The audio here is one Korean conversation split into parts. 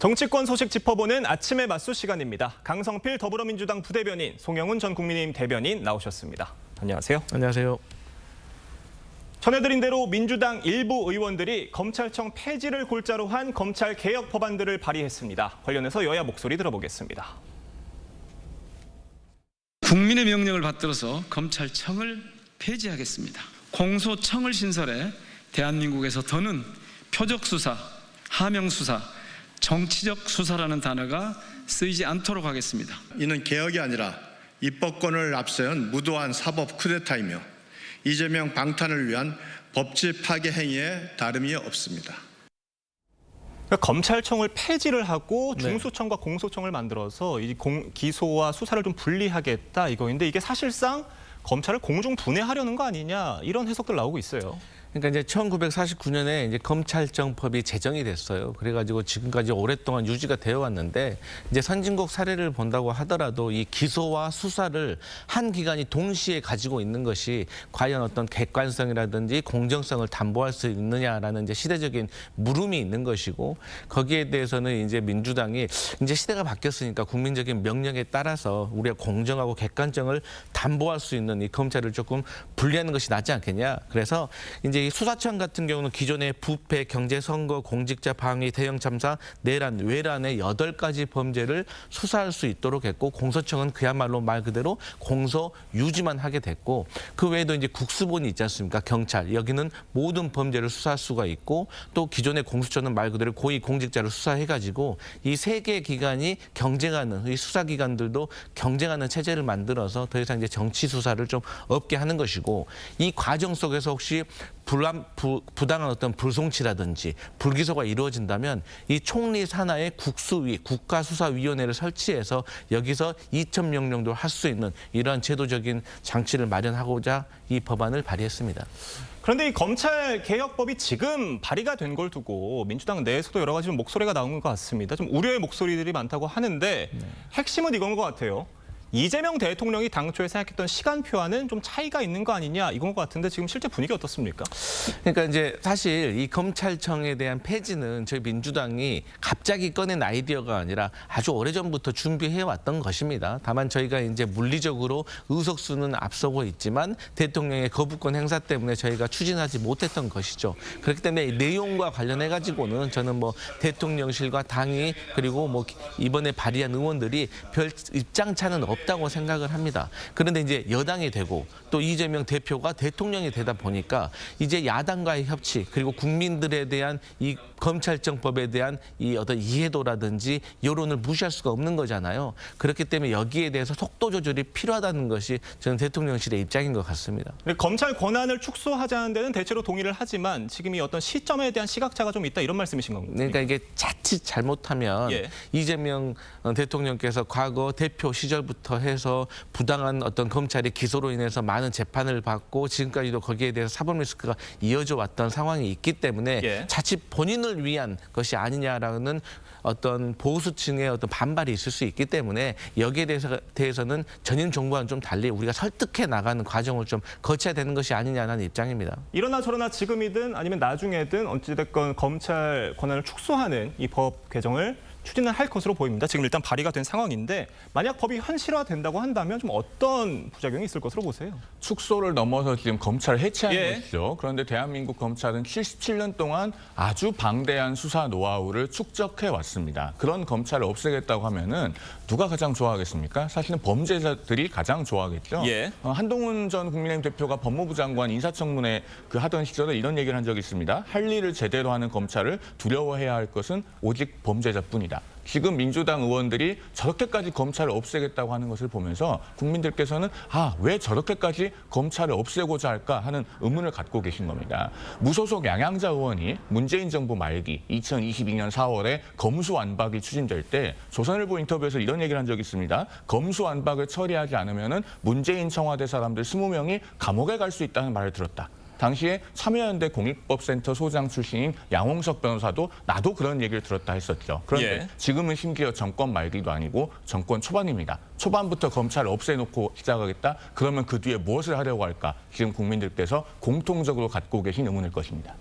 정치권 소식 짚어보는 아침의 맞수 시간입니다. 강성필 더불어민주당 부대변인, 송영훈 전 국민의힘 대변인 나오셨습니다. 안녕하세요. 안녕하세요. 전해드린 대로 민주당 일부 의원들이 검찰청 폐지를 골자로 한 검찰 개혁 법안들을 발의했습니다. 관련해서 여야 목소리 들어보겠습니다. 국민의 명령을 받들어서 검찰청을 폐지하겠습니다. 공소청을 신설해 대한민국에서 더는 표적 수사, 하명 수사, 정치적 수사라는 단어가 쓰이지 않도록 하겠습니다. 이는 개혁이 아니라 입법권을 앞세운 무도한 사법 쿠데타이며 이재명 방탄을 위한 법치 파괴 행위에 다름이 없습니다. 그러니까 검찰청을 폐지를 하고 중수청과 공소청을 만들어서 이 기소와 수사를 좀 분리하겠다 이거인데 이게 사실상 검찰을 공중 분해하려는 거 아니냐 이런 해석들 나오고 있어요. 그러니까 이제 1949년에 이제 검찰청법이 제정이 됐어요. 그래가지고 지금까지 오랫동안 유지가 되어 왔는데 이제 선진국 사례를 본다고 하더라도 이 기소와 수사를 한 기관이 동시에 가지고 있는 것이 과연 어떤 객관성이라든지 공정성을 담보할 수 있느냐라는 이제 시대적인 물음이 있는 것이고 거기에 대해서는 이제 민주당이 이제 시대가 바뀌었으니까 국민적인 명령에 따라서 우리가 공정하고 객관성을 담보할 수 있는 이 검찰을 조금 분리하는 것이 낫지 않겠냐. 그래서 이제 이 수사청 같은 경우는 기존의 부패, 경제 선거, 공직자 방위, 대형 참사, 내란, 외란의 8가지 범죄를 수사할 수 있도록 했고 공소청은 그야말로 말 그대로 공소 유지만 하게 됐고 그 외에도 이제 국수본이 있지 않습니까? 경찰. 여기는 모든 범죄를 수사할 수가 있고 또 기존의 공수처는 말 그대로 고위 공직자를 수사해가지고 이 3개의 기관이 경쟁하는 이 수사기관들도 경쟁하는 체제를 만들어서 더 이상 이제 정치 수사를 좀 없게 하는 것이고 이 과정 속에서 혹시 부당한 어떤 불송치라든지 불기소가 이루어진다면 이 총리 산하의 국수위, 국가수사위원회를 설치해서 여기서 이첩 명령도 할 수 있는 이러한 제도적인 장치를 마련하고자 이 법안을 발의했습니다. 그런데 이 검찰개혁법이 지금 발의가 된 걸 두고 민주당 내에서도 여러 가지 목소리가 나오는 것 같습니다. 좀 우려의 목소리들이 많다고 하는데 핵심은 이건 것 같아요. 이재명 대통령이 당초에 생각했던 시간표와는 좀 차이가 있는 거 아니냐 이건 것 같은데 지금 실제 분위기 어떻습니까? 그러니까 이제 사실 이 검찰청에 대한 폐지는 저희 민주당이 갑자기 꺼낸 아이디어가 아니라 아주 오래전부터 준비해 왔던 것입니다. 다만 저희가 이제 물리적으로 의석수는 앞서고 있지만 대통령의 거부권 행사 때문에 저희가 추진하지 못했던 것이죠. 그렇기 때문에 이 내용과 관련해 가지고는 저는 뭐 대통령실과 당이 그리고 뭐 이번에 발의한 의원들이 별 입장차는 없다고 생각을 합니다. 그런데 이제 여당이 되고 또 이재명 대표가 대통령이 되다 보니까 이제 야당과의 협치 그리고 국민들에 대한 이 검찰청법에 대한 이 어떤 이해도라든지 여론을 무시할 수가 없는 거잖아요. 그렇기 때문에 여기에 대해서 속도 조절이 필요하다는 것이 저는 대통령실의 입장인 것 같습니다. 검찰 권한을 축소하자는 데는 대체로 동의를 하지만 지금 이 어떤 시점에 대한 시각차가 좀 있다 이런 말씀이신 건가요? 그러니까 이게 자칫 잘못하면 이재명 대통령께서 과거 대표 시절부터 해서 부당한 어떤 검찰의 기소로 인해서 많은 재판을 받고 지금까지도 거기에 대해서 사법 리스크가 이어져 왔던 상황이 있기 때문에 자칫 본인을 위한 것이 아니냐라는 어떤 보수층의 어떤 반발이 있을 수 있기 때문에 여기에 대해서는 전임 정부와는 좀 달리 우리가 설득해 나가는 과정을 좀 거쳐야 되는 것이 아니냐는 입장입니다. 이러나 저러나 지금이든 아니면 나중에든 어찌됐건 검찰 권한을 축소하는 이 법 개정을 추진을 할 것으로 보입니다. 지금 일단 발의가 된 상황인데 만약 법이 현실화된다고 한다면 좀 어떤 부작용이 있을 것으로 보세요? 축소를 넘어서 지금 검찰을 해체하는 것이죠. 그런데 대한민국 검찰은 77년 동안 아주 방대한 수사 노하우를 축적해 왔습니다. 그런 검찰을 없애겠다고 하면은 누가 가장 좋아하겠습니까? 사실은 범죄자들이 가장 좋아하겠죠. 한동훈 전 국민의힘 대표가 법무부 장관 인사청문회 하던 시절에 이런 얘기를 한 적이 있습니다. 할 일을 제대로 하는 검찰을 두려워해야 할 것은 오직 범죄자뿐이다. 지금 민주당 의원들이 저렇게까지 검찰을 없애겠다고 하는 것을 보면서 국민들께서는 왜 저렇게까지 검찰을 없애고자 할까 하는 의문을 갖고 계신 겁니다. 무소속 양양자 의원이 문재인 정부 말기 2022년 4월에 검수완박이 추진될 때 조선일보 인터뷰에서 이런 얘기를 한 적이 있습니다. 검수완박을 처리하지 않으면 문재인 청와대 사람들 20명이 감옥에 갈 수 있다는 말을 들었다. 당시에 참여연대 공익법센터 소장 출신인 양홍석 변호사도 나도 그런 얘기를 들었다 했었죠. 그런데 지금은 심지어 정권 말기도 아니고 정권 초반입니다. 초반부터 검찰을 없애놓고 시작하겠다? 그러면 그 뒤에 무엇을 하려고 할까? 지금 국민들께서 공통적으로 갖고 계신 의문일 것입니다.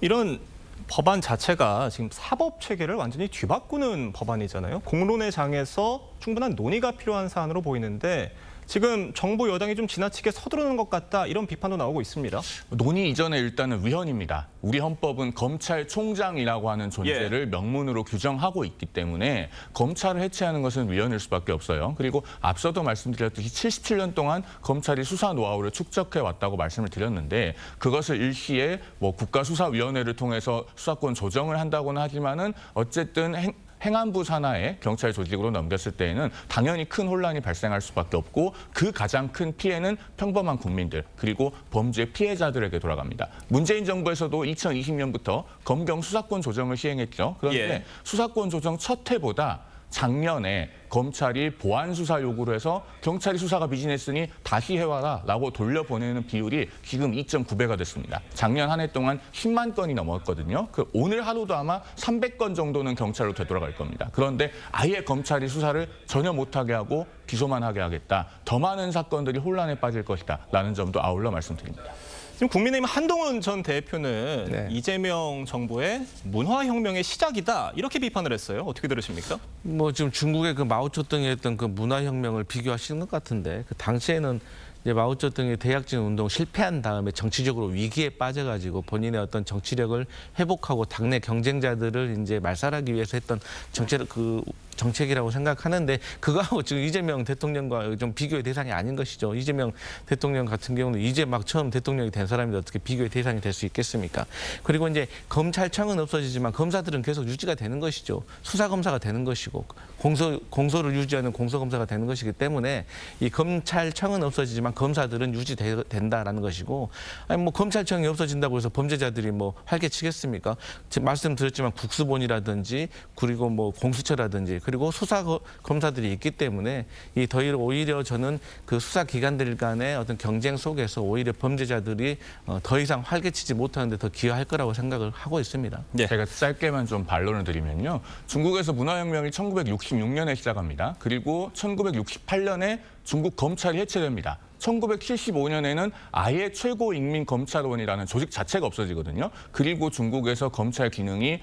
이런 법안 자체가 지금 사법 체계를 완전히 뒤바꾸는 법안이잖아요. 공론의 장에서 충분한 논의가 필요한 사안으로 보이는데 지금 정부 여당이 좀 지나치게 서두르는 것 같다 이런 비판도 나오고 있습니다. 논의 이전에 일단은 위헌입니다. 우리 헌법은 검찰총장이라고 하는 존재를 명문으로 규정하고 있기 때문에 검찰을 해체하는 것은 위헌일 수밖에 없어요. 그리고 앞서도 말씀드렸듯이 77년 동안 검찰이 수사 노하우를 축적해 왔다고 말씀을 드렸는데 그것을 일시에 뭐 국가수사위원회를 통해서 수사권 조정을 한다고는 하지만은 어쨌든 행안부 산하의 경찰 조직으로 넘겼을 때에는 당연히 큰 혼란이 발생할 수밖에 없고 그 가장 큰 피해는 평범한 국민들 그리고 범죄 피해자들에게 돌아갑니다. 문재인 정부에서도 2020년부터 검경 수사권 조정을 시행했죠. 그런데 수사권 조정 첫 해보다 작년에 검찰이 보안 수사 요구를 해서 경찰이 수사가 비즈니스니 다시 해와라라고 돌려보내는 비율이 지금 2.9배가 됐습니다. 작년 한 해 동안 10만 건이 넘었거든요. 오늘 하루도 아마 300건 정도는 경찰로 되돌아갈 겁니다. 그런데 아예 검찰이 수사를 전혀 못하게 하고 기소만 하게 하겠다. 더 많은 사건들이 혼란에 빠질 것이다라는 점도 아울러 말씀드립니다. 지금 국민의힘 한동훈 전 대표는 이재명 정부의 문화혁명의 시작이다 이렇게 비판을 했어요. 어떻게 들으십니까? 뭐 지금 중국의 그 마오쩌둥이 했던 그 문화혁명을 비교하시는 것 같은데 그 당시에는 이제 마오쩌둥이 대약진 운동 실패한 다음에 정치적으로 위기에 빠져가지고 본인의 어떤 정치력을 회복하고 당내 경쟁자들을 이제 말살하기 위해서 했던 정책이라고 생각하는데 그거하고 지금 이재명 대통령과 좀 비교의 대상이 아닌 것이죠. 이재명 대통령 같은 경우는 이제 막 처음 대통령이 된 사람인데 어떻게 비교의 대상이 될 수 있겠습니까? 그리고 이제 검찰청은 없어지지만 검사들은 계속 유지가 되는 것이죠. 수사검사가 되는 것이고 공소를 유지하는 공소검사가 되는 것이기 때문에 이 검찰청은 없어지지만 검사들은 유지된다라는 것이고 아니 뭐 검찰청이 없어진다고 해서 범죄자들이 뭐 활개치겠습니까? 지금 말씀드렸지만 국수본이라든지 그리고 뭐 공수처라든지 그리고 수사 검사들이 있기 때문에 오히려 저는 그 수사 기관들 간의 어떤 경쟁 속에서 오히려 범죄자들이 더 이상 활개치지 못하는데 더 기여할 거라고 생각을 하고 있습니다. 제가 짧게만 좀 반론을 드리면요. 중국에서 문화혁명이 1966년에 시작합니다. 그리고 1968년에 중국 검찰이 해체됩니다. 1975년에는 아예 최고인민검찰원이라는 조직 자체가 없어지거든요. 그리고 중국에서 검찰 기능이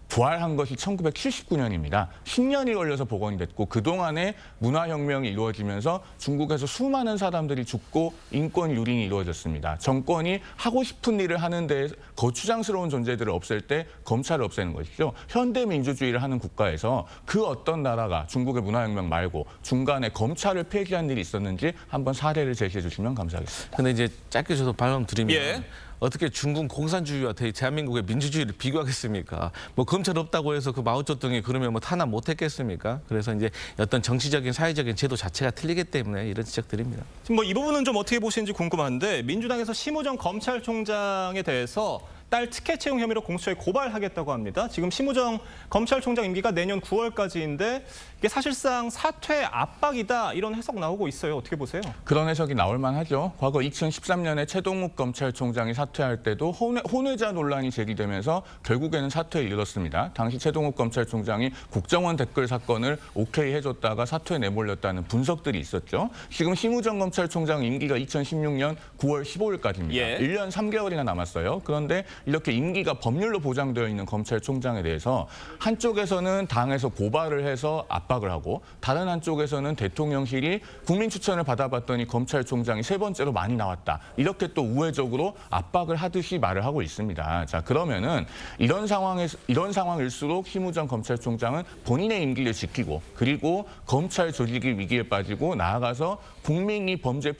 부활한 것이 1979년입니다. 10년이 걸려서 복원이 됐고 그동안에 문화혁명이 이루어지면서 중국에서 수많은 사람들이 죽고 인권 유린이 이루어졌습니다. 정권이 하고 싶은 일을 하는데 거추장스러운 존재들을 없앨 때 검찰을 없애는 것이죠. 현대민주주의를 하는 국가에서 그 어떤 나라가 중국의 문화혁명 말고 중간에 검찰을 폐지한 일이 있었는지 한번 사례를 제시해 주시면 감사하겠습니다. 근데 이제 짧게 저도 반론 드리면 어떻게 중국 공산주의와 대한민국의 민주주의를 비교하겠습니까? 뭐 검찰 없다고 해서 그 마오쩌둥이 그러면 뭐 탄압 못했겠습니까? 그래서 이제 어떤 정치적인 사회적인 제도 자체가 틀리기 때문에 이런 지적드립니다. 지금 뭐 이 부분은 좀 어떻게 보시는지 궁금한데 민주당에서 심우정 검찰총장에 대해서 딸 특혜 채용 혐의로 공수처에 고발하겠다고 합니다. 지금 심우정 검찰총장 임기가 내년 9월까지인데 이게 사실상 사퇴 압박이다 이런 해석 나오고 있어요. 어떻게 보세요? 그런 해석이 나올 만하죠. 과거 2013년에 최동욱 검찰총장이 사퇴할 때도 혼외자 논란이 제기되면서 결국에는 사퇴에 이르렀습니다. 당시 최동욱 검찰총장이 국정원 댓글 사건을 오케이 해줬다가 사퇴에 내몰렸다는 분석들이 있었죠. 지금 심우정 검찰총장 임기가 2016년 9월 15일까지입니다. 1년 3개월이나 남았어요. 그런데 이렇게 임기가 법률로 보장되어 있는 검찰총장에 대해서 한쪽에서는 당에서 고발을 해서 압박을 하고 다른 한쪽에서는 대통령실이 국민 추천을 받아봤더니 검찰총장이 세 번째로 많이 나왔다. 이렇게 또 우회적으로 압박을 하듯이 말을 하고 있습니다. 자, 그러면은 이런 상황일수록 심우정 검찰총장은 본인의 임기를 지키고 그리고 검찰 조직이 위기에 빠지고 나아가서 국민이 범죄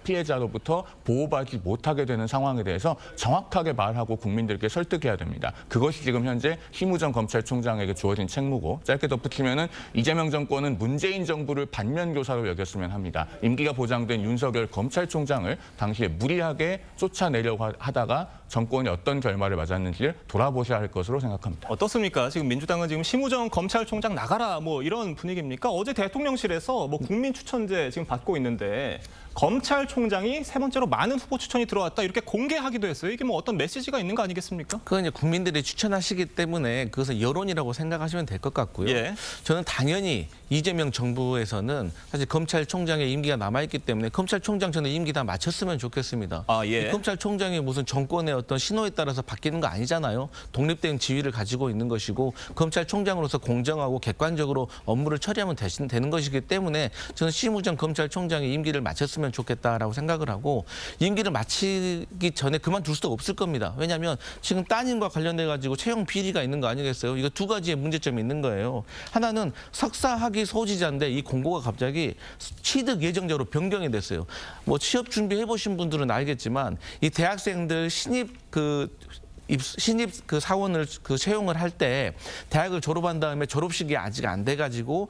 피해자로부터 보호받지 못하게 되는 상황에 대해서 정확하게 말하고 국민들께 설득해야 됩니다. 그것이 지금 현재 심우정 검찰총장에게 주어진 책무고 짧게 덧붙이면은 이재명 정권은 문재인 정부를 반면교사로 여겼으면 합니다. 임기가 보장된 윤석열 검찰총장을 당시에 무리하게 쫓아내려고 하다가 정권이 어떤 결말을 맞았는지를 돌아보셔야 할 것으로 생각합니다. 어떻습니까? 지금 민주당은 지금 심우정 검찰총장 나가라 뭐 이런 분위기입니까? 어제 대통령실에서 뭐 국민 추천제 지금 받고 있는데 검찰총장이 세 번째로 많은 후보 추천이 들어왔다 이렇게 공개하기도 했어요. 이게 뭐 어떤 메시지가 있는 거 아니겠습니까? 그건 이제 국민들이 추천하시기 때문에 그것은 여론이라고 생각하시면 될 것 같고요. 예. 저는 당연히 이재명 정부에서는 사실 검찰총장의 임기가 남아있기 때문에 검찰총장 저는 임기 다 마쳤으면 좋겠습니다. 아, 예. 이 검찰총장이 무슨 정권의 어떤 신호에 따라서 바뀌는 거 아니잖아요. 독립된 지위를 가지고 있는 것이고 검찰총장으로서 공정하고 객관적으로 업무를 처리하면 되는 것이기 때문에 저는 심우정 검찰총장의 임기를 마쳤으면 좋겠다라고 생각을 하고 임기를 마치기 전에 그만둘 수도 없을 겁니다. 왜냐하면 지금 따님과 관련돼 가지고 채용 비리가 있는 거 아니겠어요? 이거 두 가지의 문제점이 있는 거예요. 하나는 석사 학위 소지자인데 이 공고가 갑자기 취득 예정자로 변경이 됐어요. 뭐 취업 준비해 보신 분들은 알겠지만 이 대학생들 신입 사원을 채용을 할 때 대학을 졸업한 다음에 졸업식이 아직 안 돼가지고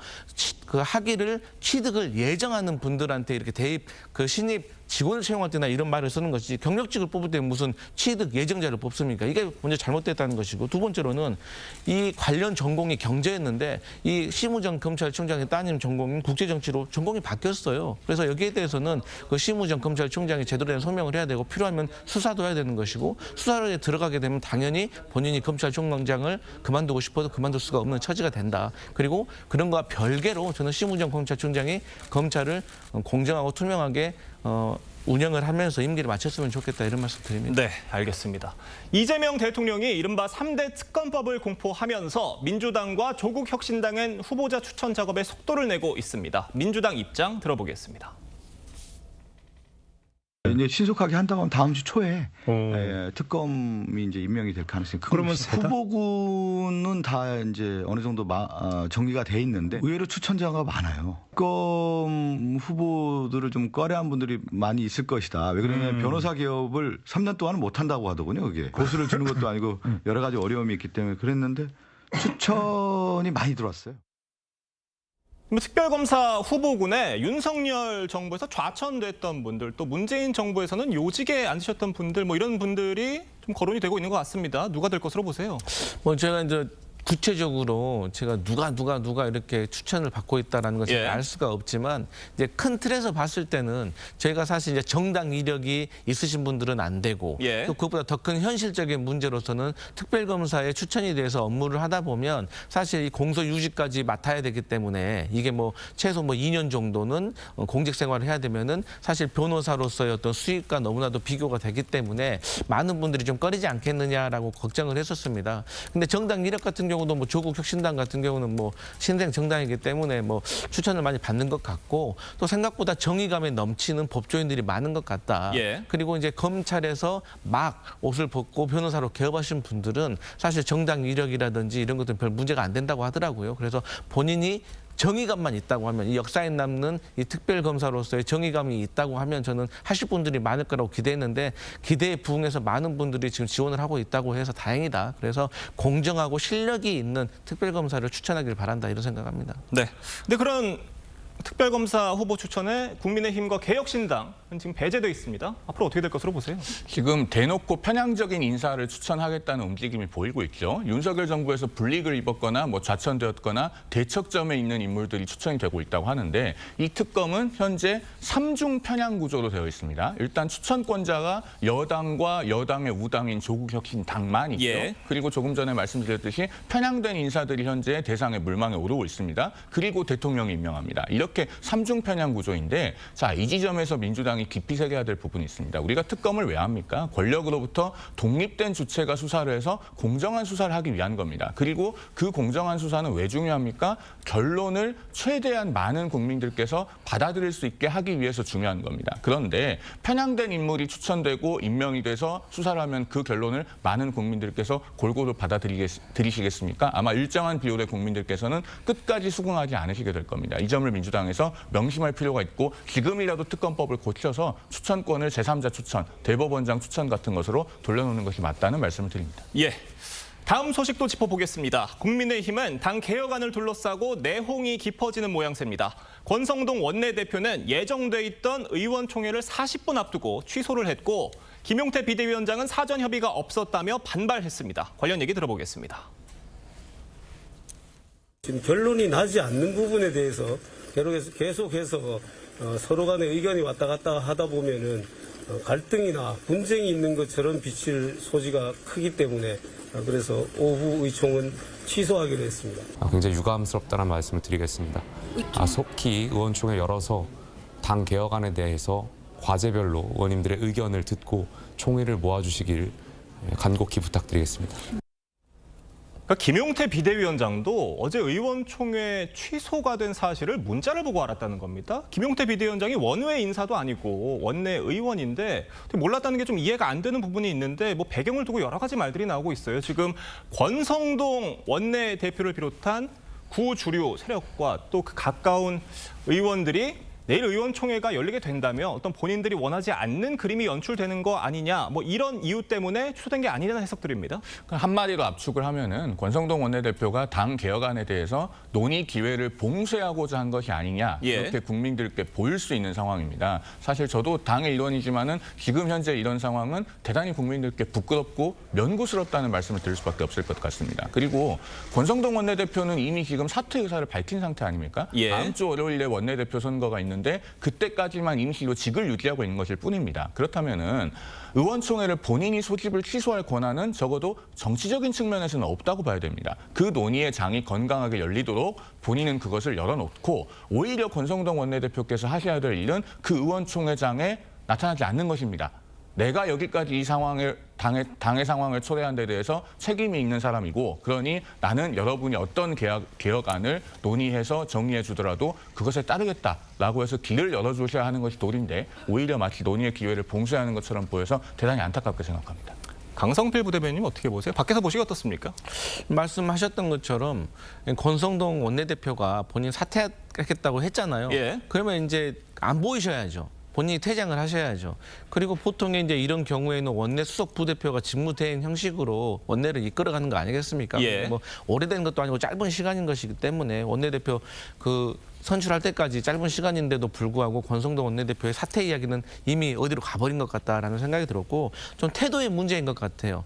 그 학위를 취득을 예정하는 분들한테 이렇게 대입 신입 직원을 채용할 때나 이런 말을 쓰는 것이지 경력직을 뽑을 때 무슨 취득 예정자를 뽑습니까? 이게 먼저 잘못됐다는 것이고 두 번째로는 이 관련 전공이 경제였는데 이 심우정 검찰총장의 따님 전공인 국제정치로 전공이 바뀌었어요. 그래서 여기에 대해서는 그 심우정 검찰총장이 제대로 된 소명을 해야 되고 필요하면 수사도 해야 되는 것이고 수사에 들어가게 되면 당연히 본인이 검찰총장을 그만두고 싶어도 그만둘 수가 없는 처지가 된다. 그리고 그런 거와 별개로 저는 심우정 검찰총장이 검찰을 공정하고 투명하게 운영을 하면서 임기를 마쳤으면 좋겠다 이런 말씀 드립니다. 네, 알겠습니다. 이재명 대통령이 이른바 3대 특검법을 공포하면서 민주당과 조국 혁신당은 후보자 추천 작업에 속도를 내고 있습니다. 민주당 입장 들어보겠습니다. 이제 신속하게 한다고 하면 다음 주 초에 특검이 이제 임명이 될 가능성이 큰 그러면 것입니다. 후보군은 다 이제 어느 정도 정리가 돼 있는데 의외로 추천자가 많아요. 특검 후보들을 좀 꺼려한 분들이 많이 있을 것이다. 왜 그러냐면 변호사 개업을 3년 동안은 못 한다고 하더군요. 그게 고수를 주는 것도 아니고 여러 가지 어려움이 있기 때문에 그랬는데 추천이 많이 들어왔어요. 특별검사 후보군에 윤석열 정부에서 좌천됐던 분들, 또 문재인 정부에서는 요직에 앉으셨던 분들, 뭐 이런 분들이 좀 거론이 되고 있는 것 같습니다. 누가 될 것으로 보세요? 뭐 제가 이제 구체적으로 제가 누가 이렇게 추천을 받고 있다라는 것을 예. 알 수가 없지만 이제 큰 틀에서 봤을 때는 저희가 사실 이제 정당 이력이 있으신 분들은 안 되고 예. 또 그것보다 더 큰 현실적인 문제로서는 특별검사의 추천이 돼서 업무를 하다 보면 사실 이 공소 유지까지 맡아야 되기 때문에 이게 뭐 최소 2년 정도는 공직 생활을 해야 되면은 사실 변호사로서의 어떤 수익과 너무나도 비교가 되기 때문에 많은 분들이 좀 꺼리지 않겠느냐라고 걱정을 했었습니다. 근데 정당 이력 같은 경우도 뭐 조국 혁신당 같은 경우는 뭐 신생 정당이기 때문에 뭐 추천을 많이 받는 것 같고 또 생각보다 정의감에 넘치는 법조인들이 많은 것 같다. 예. 그리고 이제 검찰에서 막 옷을 벗고 변호사로 개업하신 분들은 사실 정당 이력이라든지 이런 것들은 별 문제가 안 된다고 하더라고요. 그래서 본인이 정의감만 있다고 하면 이 역사에 남는 이 특별검사로서의 정의감이 있다고 하면 저는 하실 분들이 많을 거라고 기대했는데 기대에 부응해서 많은 분들이 지금 지원을 하고 있다고 해서 다행이다. 그래서 공정하고 실력이 있는 특별검사를 추천하길 바란다 이런 생각합니다. 네. 근데 그런 특별검사 후보 추천에 국민의힘과 개혁신당은 지금 배제돼 있습니다. 앞으로 어떻게 될 것으로 보세요? 지금 대놓고 편향적인 인사를 추천하겠다는 움직임이 보이고 있죠. 윤석열 정부에서 불이익을 입었거나 뭐 좌천되었거나 대척점에 있는 인물들이 추천이 되고 있다고 하는데 이 특검은 현재 3중 편향 구조로 되어 있습니다. 일단 추천권자가 여당과 여당의 우당인 조국혁신당만 있죠. 예. 그리고 조금 전에 말씀드렸듯이 편향된 인사들이 현재 대상의 물망에 오르고 있습니다. 그리고 대통령이 임명합니다. 이렇게 3중 편향 구조인데 자, 이 지점에서 민주당이 깊이 새겨야 될 부분이 있습니다. 우리가 특검을 왜 합니까? 권력으로부터 독립된 주체가 수사를 해서 공정한 수사를 하기 위한 겁니다. 그리고 그 공정한 수사는 왜 중요합니까? 결론을 최대한 많은 국민들께서 받아들일 수 있게 하기 위해서 중요한 겁니다. 그런데 편향된 인물이 추천되고 임명이 돼서 수사를 하면 그 결론을 많은 국민들께서 골고루 받아들이시겠습니까? 아마 일정한 비율의 국민들께서는 끝까지 수긍하지 않으시게 될 겁니다. 이 점을 민주당에서 명심할 필요가 있고 지금이라도 특검법을 고쳐서 추천권을 제3자 추천, 대법원장 추천 같은 것으로 돌려놓는 것이 맞다는 말씀을 드립니다. 예. 다음 소식도 짚어보겠습니다. 국민의힘은 당 개혁안을 둘러싸고 내홍이 깊어지는 모양새입니다. 권성동 원내대표는 예정돼 있던 의원총회를 40분 앞두고 취소를 했고 김용태 비대위원장은 사전 협의가 없었다며 반발했습니다. 관련 얘기 들어보겠습니다. 지금 결론이 나지 않는 부분에 대해서 계속해서 서로 간의 의견이 왔다 갔다 하다 보면은 갈등이나 분쟁이 있는 것처럼 비칠 소지가 크기 때문에 그래서 오후 의총은 취소하기로 했습니다. 굉장히 유감스럽다는 말씀을 드리겠습니다. 속히 의원총회 열어서 당 개혁안에 대해서 과제별로 의원님들의 의견을 듣고 총의를 모아주시길 간곡히 부탁드리겠습니다. 그러니까 김용태 비대위원장도 어제 의원총회 취소가 된 사실을 문자를 보고 알았다는 겁니다. 김용태 비대위원장이 원외 인사도 아니고 원내 의원인데 몰랐다는 게 좀 이해가 안 되는 부분이 있는데 뭐 배경을 두고 여러 가지 말들이 나오고 있어요. 지금 권성동 원내 대표를 비롯한 구주류 세력과 또 그 가까운 의원들이 내일 의원총회가 열리게 된다면 어떤 본인들이 원하지 않는 그림이 연출되는 거 아니냐, 뭐 이런 이유 때문에 취소된 게 아니라는 해석들입니다. 한마디로 압축을 하면은 권성동 원내대표가 당 개혁안에 대해서 논의 기회를 봉쇄하고자 한 것이 아니냐, 이렇게 국민들께 보일 수 있는 상황입니다. 사실 저도 당의 일원이지만은 지금 현재 이런 상황은 대단히 국민들께 부끄럽고 면구스럽다는 말씀을 드릴 수밖에 없을 것 같습니다. 그리고 권성동 원내대표는 이미 지금 사퇴 의사를 밝힌 상태 아닙니까? 다음 주 월요일에 원내대표 선거가 있는데 그때까지만 임시로 직을 유지하고 있는 것일 뿐입니다. 그렇다면은 의원총회를 본인이 소집을 취소할 권한은 적어도 정치적인 측면에서는 없다고 봐야 됩니다. 그 논의의 장이 건강하게 열리도록 본인은 그것을 열어놓고 오히려 권성동 원내대표께서 하셔야 될 일은 그 의원총회장에 나타나지 않는 것입니다. 내가 여기까지 이 상황을 당의 상황을 초래한 데 대해서 책임이 있는 사람이고, 그러니 나는 여러분이 어떤 개혁안을 논의해서 정리해 주더라도 그것에 따르겠다라고 해서 길을 열어주셔야 하는 것이 도리인데 오히려 마치 논의의 기회를 봉쇄하는 것처럼 보여서 대단히 안타깝게 생각합니다. 강성필 부대변인 어떻게 보세요? 밖에서 보시기 어떻습니까? 말씀하셨던 것처럼 권성동 원내대표가 본인 사퇴하겠다고 했잖아요. 그러면 이제 안 보이셔야죠. 본인이 퇴장을 하셔야죠. 그리고 보통의 이제 이런 경우에는 원내 수석 부대표가 직무대행 형식으로 원내를 이끌어가는 거 아니겠습니까? 뭐 오래된 것도 아니고 짧은 시간인 것이기 때문에 원내대표 선출할 때까지 짧은 시간인데도 불구하고 권성동 원내대표의 사퇴 이야기는 이미 어디로 가버린 것 같다라는 생각이 들었고, 좀 태도의 문제인 것 같아요.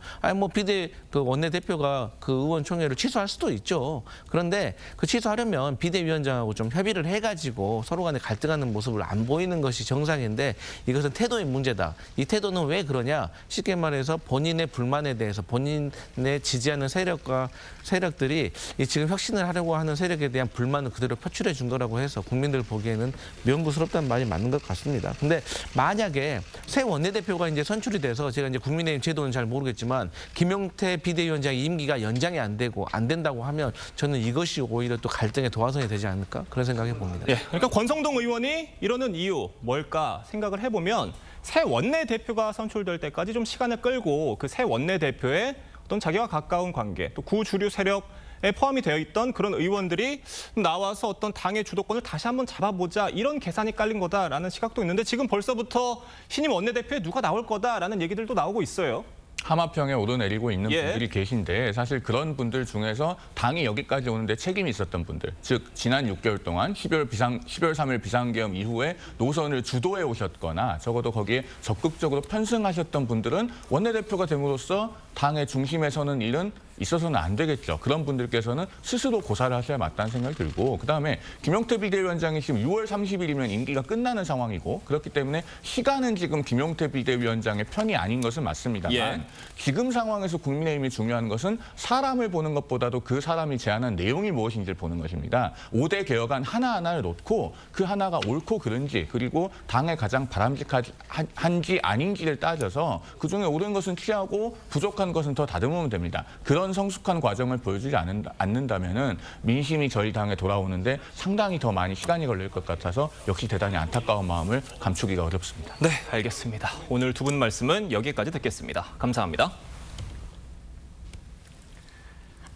원내대표가 그 의원총회를 취소할 수도 있죠. 그런데 그 취소하려면 비대위원장하고 좀 협의를 해가지고 서로 간에 갈등하는 모습을 안 보이는 것이 정상인데 이것은 태도의 문제다. 이 태도는 왜 그러냐? 쉽게 말해서 본인의 불만에 대해서 본인의 지지하는 세력들이 지금 혁신을 하려고 하는 세력에 대한 불만을 그대로 표출해 준 거라고 해서 국민들 보기에는 명구스럽다는 말이 맞는 것 같습니다. 근데 만약에 새 원내대표가 이제 선출이 돼서 제가 이제 국민의힘 제도는 잘 모르겠지만 김용태 비대위원장의 임기가 연장이 안 된다고 하면 저는 이것이 오히려 또 갈등의 도화선이 되지 않을까 그런 생각해 봅니다. 그러니까 권성동 의원이 이러는 이유 뭘까 생각을 해보면 새 원내대표가 선출될 때까지 좀 시간을 끌고 그 새 원내대표의 어떤 자기와 가까운 관계, 또 구주류 세력에 포함이 되어 있던 그런 의원들이 나와서 어떤 당의 주도권을 다시 한번 잡아보자, 이런 계산이 깔린 거다라는 시각도 있는데 지금 벌써부터 신임 원내대표에 누가 나올 거다라는 얘기들도 나오고 있어요. 하마평에 오르내리고 있는 분들이 계신데 사실 그런 분들 중에서 당이 여기까지 오는데 책임이 있었던 분들, 즉 지난 6개월 동안 12월 3일 비상계엄 이후에 노선을 주도해 오셨거나 적어도 거기에 적극적으로 편승하셨던 분들은 원내대표가 됨으로써 당의 중심에 서는 일은 있어서는 안 되겠죠. 그런 분들께서는 스스로 고사를 하셔야 맞다는 생각이 들고, 그다음에 김용태 비대위원장이 지금 6월 30일이면 임기가 끝나는 상황이고, 그렇기 때문에 시간은 지금 김용태 비대위원장의 편이 아닌 것은 맞습니다만 지금 상황에서 국민의힘이 중요한 것은 사람을 보는 것보다도 그 사람이 제안한 내용이 무엇인지를 보는 것입니다. 5대 개혁안 하나하나를 놓고 그 하나가 옳고 그른지, 그리고 당에 가장 바람직한지 아닌지를 따져서 그중에 옳은 것은 취하고 부족한 것은 더 다듬으면 됩니다. 그런 성숙한 과정을 보여주지 않는다면은 민심이 저희 당에 돌아오는데 상당히 더 많이 시간이 걸릴 것 같아서 역시 대단히 안타까운 마음을 감추기가 어렵습니다. 네, 알겠습니다. 오늘 두 분 말씀은 여기까지 듣겠습니다. 감사합니다.